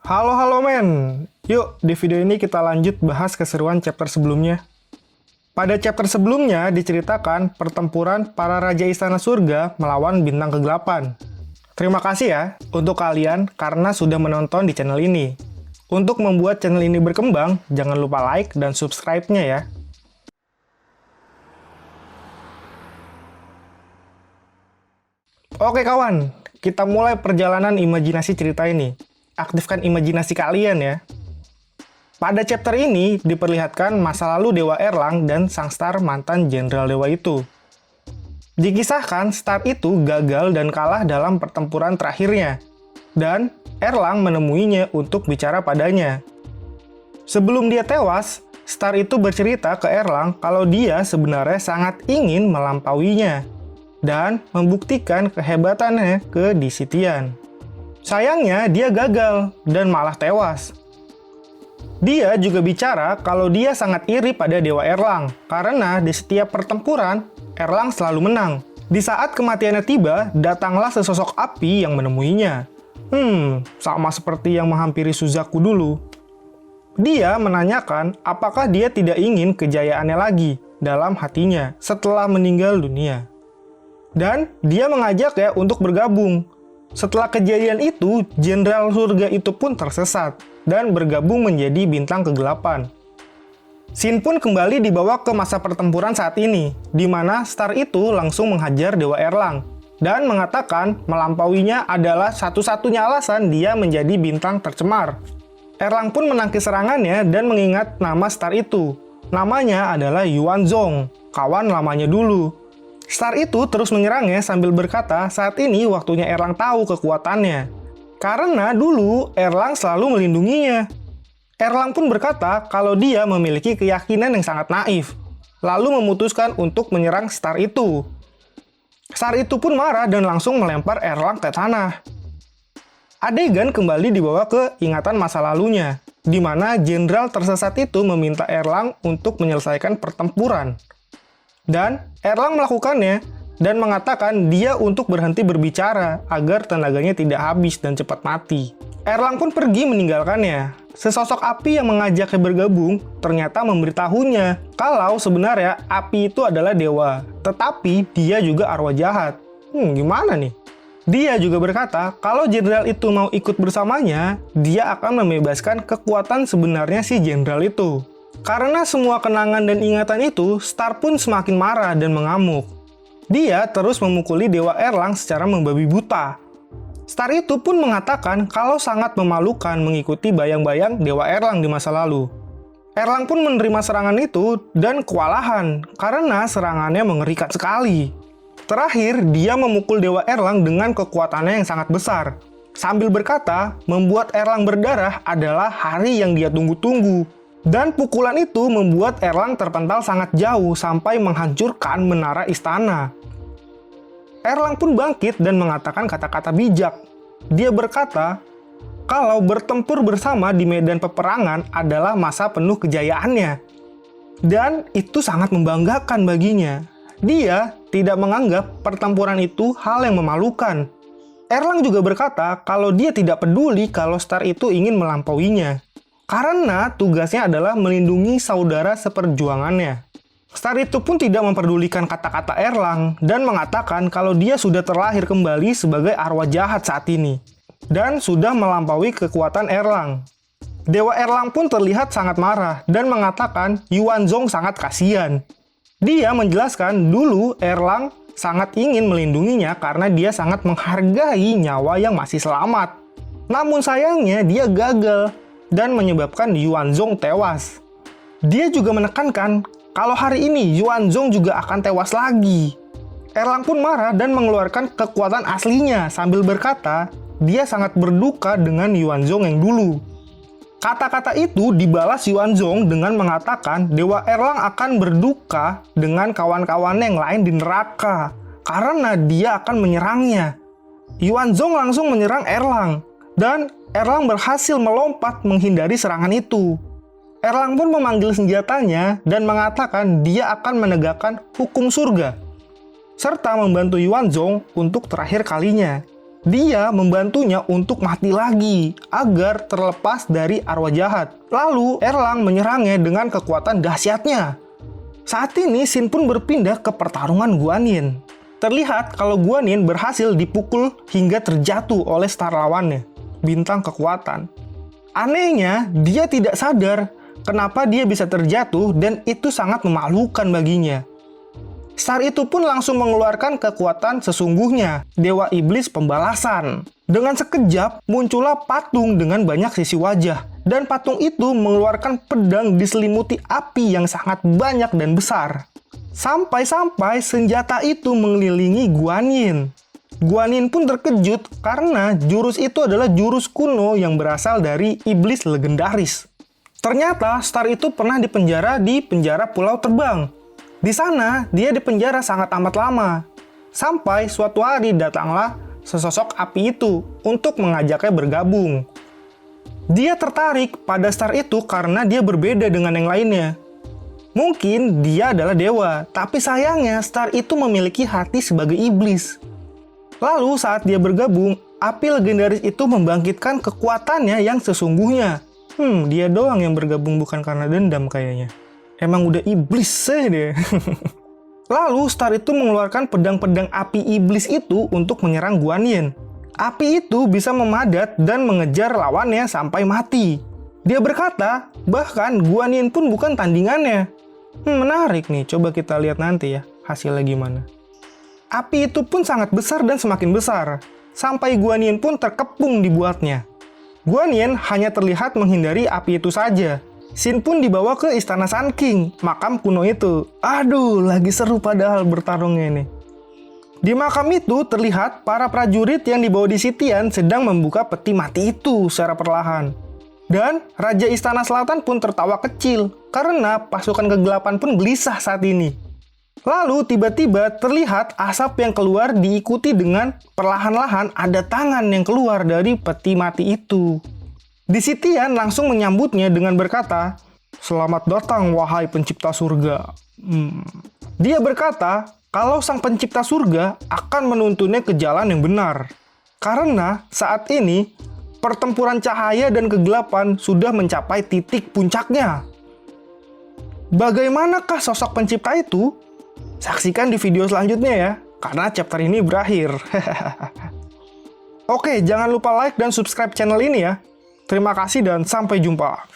Halo men, yuk di video ini kita lanjut bahas keseruan chapter sebelumnya. Pada chapter sebelumnya diceritakan pertempuran para Raja Istana Surga melawan Bintang Kegelapan. Terima kasih ya untuk kalian karena sudah menonton di channel ini. Untuk membuat channel ini berkembang, jangan lupa like dan subscribe-nya ya. Oke kawan, kita mulai perjalanan imajinasi cerita ini. Aktifkan imajinasi kalian ya. Pada chapter ini diperlihatkan masa lalu Dewa Erlang dan sang Star mantan Jenderal Dewa itu. Dikisahkan Star itu gagal dan kalah dalam pertempuran terakhirnya. Dan Erlang menemuinya untuk bicara padanya. Sebelum dia tewas, Star itu bercerita ke Erlang kalau dia sebenarnya sangat ingin melampauinya dan membuktikan kehebatannya ke Disitian. Sayangnya dia gagal dan malah tewas. Dia juga bicara kalau dia sangat iri pada Dewa Erlang karena di setiap pertempuran Erlang selalu menang. Di saat kematiannya tiba, datanglah sesosok api yang menemuinya. Sama seperti yang menghampiri Suzaku dulu. Dia menanyakan apakah dia tidak ingin kejayaannya lagi dalam hatinya setelah meninggal dunia. Dan dia mengajak ya untuk bergabung. Setelah kejadian itu, Jenderal Surga itu pun tersesat dan bergabung menjadi Bintang Kegelapan. Scene pun kembali dibawa ke masa pertempuran saat ini, di mana Star itu langsung menghajar Dewa Erlang dan mengatakan melampauinya adalah satu-satunya alasan dia menjadi bintang tercemar. Erlang pun menangkis serangannya dan mengingat nama Star itu. Namanya adalah Yuanzong, kawan lamanya dulu. Star itu terus menyerangnya sambil berkata saat ini waktunya Erlang tahu kekuatannya. Karena dulu Erlang selalu melindunginya. Erlang pun berkata kalau dia memiliki keyakinan yang sangat naif, lalu memutuskan untuk menyerang Star itu. Star itu pun marah dan langsung melempar Erlang ke tanah. Adegan kembali dibawa ke ingatan masa lalunya, di mana jenderal tersesat itu meminta Erlang untuk menyelesaikan pertempuran. Dan Erlang melakukannya dan mengatakan dia untuk berhenti berbicara agar tenaganya tidak habis dan cepat mati. Erlang pun pergi meninggalkannya. Sesosok api yang mengajaknya bergabung ternyata memberitahunya kalau sebenarnya api itu adalah dewa, tetapi dia juga arwah jahat. Gimana nih? Dia juga berkata kalau jenderal itu mau ikut bersamanya, dia akan membebaskan kekuatan sebenarnya si jenderal itu. Karena semua kenangan dan ingatan itu, Star pun semakin marah dan mengamuk. Dia terus memukuli Dewa Erlang secara membabi buta. Star itu pun mengatakan kalau sangat memalukan mengikuti bayang-bayang Dewa Erlang di masa lalu. Erlang pun menerima serangan itu dan kewalahan karena serangannya mengerikan sekali. Terakhir, dia memukul Dewa Erlang dengan kekuatannya yang sangat besar. Sambil berkata, membuat Erlang berdarah adalah hari yang dia tunggu-tunggu. Dan pukulan itu membuat Erlang terpental sangat jauh sampai menghancurkan menara istana. Erlang pun bangkit dan mengatakan kata-kata bijak. Dia berkata, kalau bertempur bersama di medan peperangan adalah masa penuh kejayaannya. Dan itu sangat membanggakan baginya. Dia tidak menganggap pertempuran itu hal yang memalukan. Erlang juga berkata kalau dia tidak peduli kalau Star itu ingin melampauinya. Karena tugasnya adalah melindungi saudara seperjuangannya. Star itu pun tidak memperdulikan kata-kata Erlang dan mengatakan kalau dia sudah terlahir kembali sebagai arwah jahat saat ini dan sudah melampaui kekuatan Erlang. Dewa Erlang pun terlihat sangat marah dan mengatakan Yuanzong sangat kasihan. Dia menjelaskan dulu Erlang sangat ingin melindunginya karena dia sangat menghargai nyawa yang masih selamat. Namun sayangnya dia gagal dan menyebabkan Yuanzong tewas. Dia juga menekankan kalau hari ini Yuanzong juga akan tewas lagi. Erlang pun marah dan mengeluarkan kekuatan aslinya sambil berkata dia sangat berduka dengan Yuanzong yang dulu. Kata-kata itu dibalas Yuanzong dengan mengatakan Dewa Erlang akan berduka dengan kawan-kawannya yang lain di neraka karena dia akan menyerangnya. Yuanzong langsung menyerang Erlang dan Erlang berhasil melompat menghindari serangan itu. Erlang pun memanggil senjatanya dan mengatakan dia akan menegakkan hukum surga, serta membantu Yuanzong untuk terakhir kalinya. Dia membantunya untuk mati lagi, agar terlepas dari arwah jahat. Lalu, Erlang menyerangnya dengan kekuatan dahsyatnya. Saat ini, Shin pun berpindah ke pertarungan Guan Yin. Terlihat kalau Guan Yin berhasil dipukul hingga terjatuh oleh star lawannya, bintang kekuatan. Anehnya, dia tidak sadar kenapa dia bisa terjatuh dan itu sangat memalukan baginya. Star itu pun langsung mengeluarkan kekuatan sesungguhnya, Dewa Iblis Pembalasan. Dengan sekejap, muncullah patung dengan banyak sisi wajah. Dan patung itu mengeluarkan pedang diselimuti api yang sangat banyak dan besar. Sampai-sampai senjata itu mengelilingi Guan Yin. Guan Yin pun terkejut karena jurus itu adalah jurus kuno yang berasal dari iblis legendaris. Ternyata Star itu pernah dipenjara di penjara Pulau Terbang. Di sana, dia dipenjara sangat amat lama. Sampai suatu hari datanglah sesosok api itu untuk mengajaknya bergabung. Dia tertarik pada Star itu karena dia berbeda dengan yang lainnya. Mungkin dia adalah dewa, tapi sayangnya Star itu memiliki hati sebagai iblis. Lalu saat dia bergabung, api legendaris itu membangkitkan kekuatannya yang sesungguhnya. Dia doang yang bergabung bukan karena dendam kayaknya. Emang udah iblis deh. Lalu Star itu mengeluarkan pedang-pedang api iblis itu untuk menyerang Guan Yin. Api itu bisa memadat dan mengejar lawannya sampai mati. Dia berkata, bahkan Guan Yin pun bukan tandingannya. Menarik nih, coba kita lihat nanti ya hasilnya gimana. Api itu pun sangat besar dan semakin besar, sampai Guan Yin pun terkepung dibuatnya. Guan Yin hanya terlihat menghindari api itu saja. Shin pun dibawa ke istana Sun King, makam kuno itu. Aduh, lagi seru padahal bertarungnya ini. Di makam itu terlihat para prajurit yang dibawa di sitian sedang membuka peti mati itu secara perlahan. Dan Raja Istana Selatan pun tertawa kecil, karena pasukan kegelapan pun gelisah saat ini. Lalu tiba-tiba terlihat asap yang keluar diikuti dengan perlahan-lahan ada tangan yang keluar dari peti mati itu. Di sitian langsung menyambutnya dengan berkata, "Selamat datang wahai pencipta surga." Dia berkata kalau sang pencipta surga akan menuntunnya ke jalan yang benar. Karena saat ini pertempuran cahaya dan kegelapan sudah mencapai titik puncaknya. Bagaimanakah sosok pencipta itu? Saksikan di video selanjutnya ya, karena chapter ini berakhir. Oke, jangan lupa like dan subscribe channel ini ya. Terima kasih dan sampai jumpa.